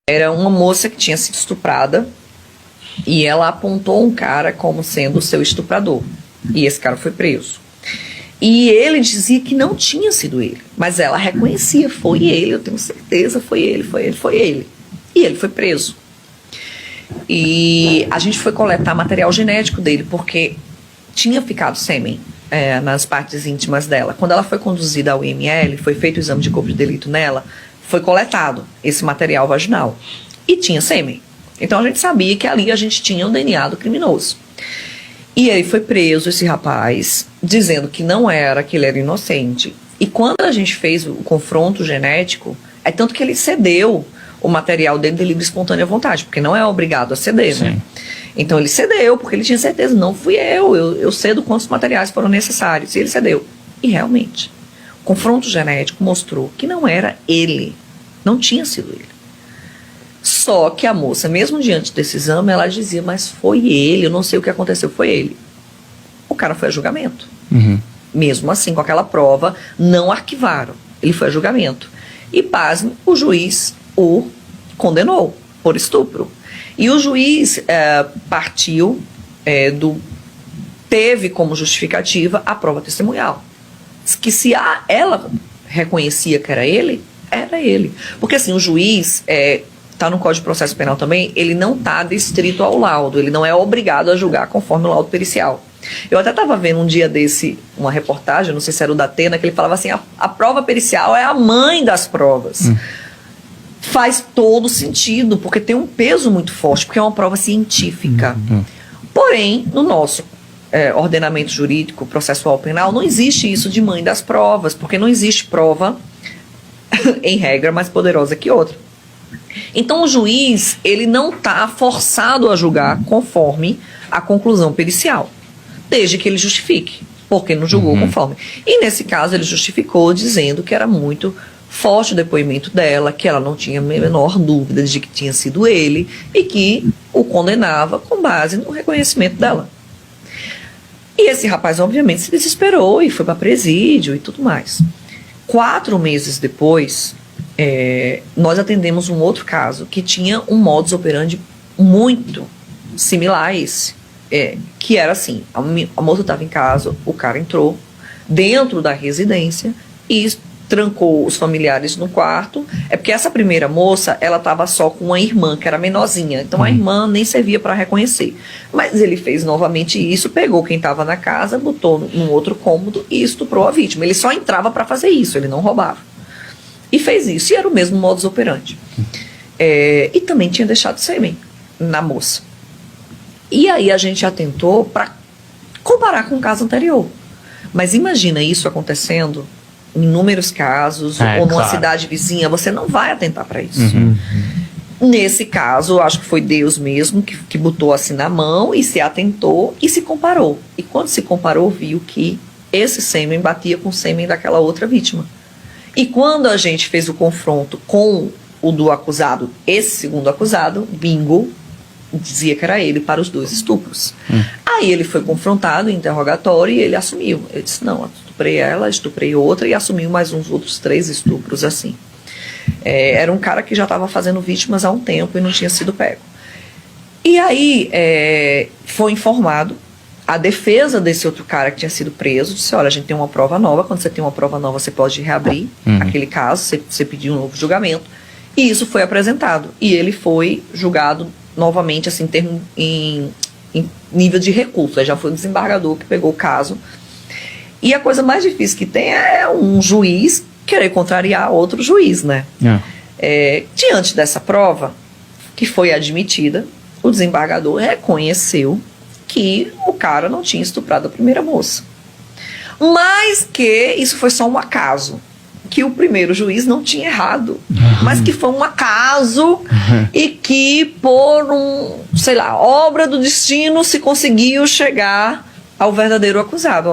Era uma moça que tinha sido estuprada e ela apontou um cara como sendo o seu estuprador. E esse cara foi preso. E ele dizia que não tinha sido ele, mas ela reconhecia, foi ele, eu tenho certeza, foi ele, foi ele, foi ele. E ele foi preso. E a gente foi coletar material genético dele, porque tinha ficado sêmen nas partes íntimas dela. Quando ela foi conduzida ao IML, foi feito o exame de corpo de delito nela, foi coletado esse material vaginal. E tinha sêmen. Então a gente sabia que ali a gente tinha o DNA do criminoso. E aí foi preso esse rapaz, dizendo que não era, que ele era inocente. E quando a gente fez o confronto genético, é tanto que ele cedeu o material dele de livre e espontânea vontade, porque não é obrigado a ceder, Sim. né? Então ele cedeu, porque ele tinha certeza, não fui eu cedo quantos materiais foram necessários. E ele cedeu. E realmente, o confronto genético mostrou que não era ele, não tinha sido ele. Só que a moça, mesmo diante desse exame, ela dizia, mas foi ele, eu não sei o que aconteceu, foi ele. O cara foi a julgamento. Uhum. Mesmo assim, com aquela prova, não arquivaram. Ele foi a julgamento. E, pasme, o juiz o condenou por estupro. E o juiz teve como justificativa a prova testemunhal. Que se ela reconhecia que era ele. Porque assim, o juiz... está no Código de Processo Penal também, ele não está restrito ao laudo, ele não é obrigado a julgar conforme o laudo pericial. Eu até estava vendo um dia desse, uma reportagem, não sei se era o da Atena, que ele falava assim, a prova pericial é a mãe das provas. Faz todo sentido, porque tem um peso muito forte, porque é uma prova científica. Porém, no nosso ordenamento jurídico, processual penal, não existe isso de mãe das provas, porque não existe prova, em regra, mais poderosa que outra. Então o juiz, ele não está forçado a julgar conforme a conclusão pericial, desde que ele justifique, porque não julgou conforme. E nesse caso ele justificou dizendo que era muito forte o depoimento dela, que ela não tinha a menor dúvida de que tinha sido ele e que o condenava com base no reconhecimento dela. E esse rapaz obviamente se desesperou e foi para presídio e tudo mais. 4 meses depois... nós atendemos um outro caso que tinha um modus operandi muito similar a esse, que era assim, a moça estava em casa, o cara entrou dentro da residência e trancou os familiares no quarto, porque essa primeira moça, ela estava só com uma irmã que era menorzinha, então a irmã nem servia para reconhecer, mas ele fez novamente isso, pegou quem estava na casa, botou num outro cômodo e estuprou a vítima. Ele só entrava para fazer isso, ele não roubava. E fez isso, e era o mesmo modus operandi. E também tinha deixado sêmen na moça. E aí a gente atentou para comparar com o caso anterior. Mas imagina isso acontecendo em inúmeros casos, ou numa cidade vizinha, você não vai atentar para isso. Nesse caso, eu acho que foi Deus mesmo que botou assim na mão e se atentou e se comparou. E quando se comparou, viu que esse sêmen batia com o sêmen daquela outra vítima. E quando a gente fez o confronto com o do acusado, esse segundo acusado, bingo, dizia que era ele para os 2 estupros. Aí ele foi confrontado em interrogatório e ele assumiu. Ele disse, não, eu estuprei ela, estuprei outra e assumiu mais uns outros 3 estupros assim. Era um cara que já estava fazendo vítimas há um tempo e não tinha sido pego. E aí foi informado. A defesa desse outro cara que tinha sido preso disse, olha, a gente tem uma prova nova, quando você tem uma prova nova você pode reabrir aquele caso, você pedir um novo julgamento, e isso foi apresentado, e ele foi julgado novamente, assim, em nível de recurso, já foi o desembargador que pegou o caso, e a coisa mais difícil que tem é um juiz querer contrariar outro juiz, né? Diante dessa prova, que foi admitida, o desembargador reconheceu que o cara não tinha estuprado a primeira moça. Mas que isso foi só um acaso. Que o primeiro juiz não tinha errado. Mas que foi um acaso e que por obra do destino se conseguiu chegar ao verdadeiro acusado.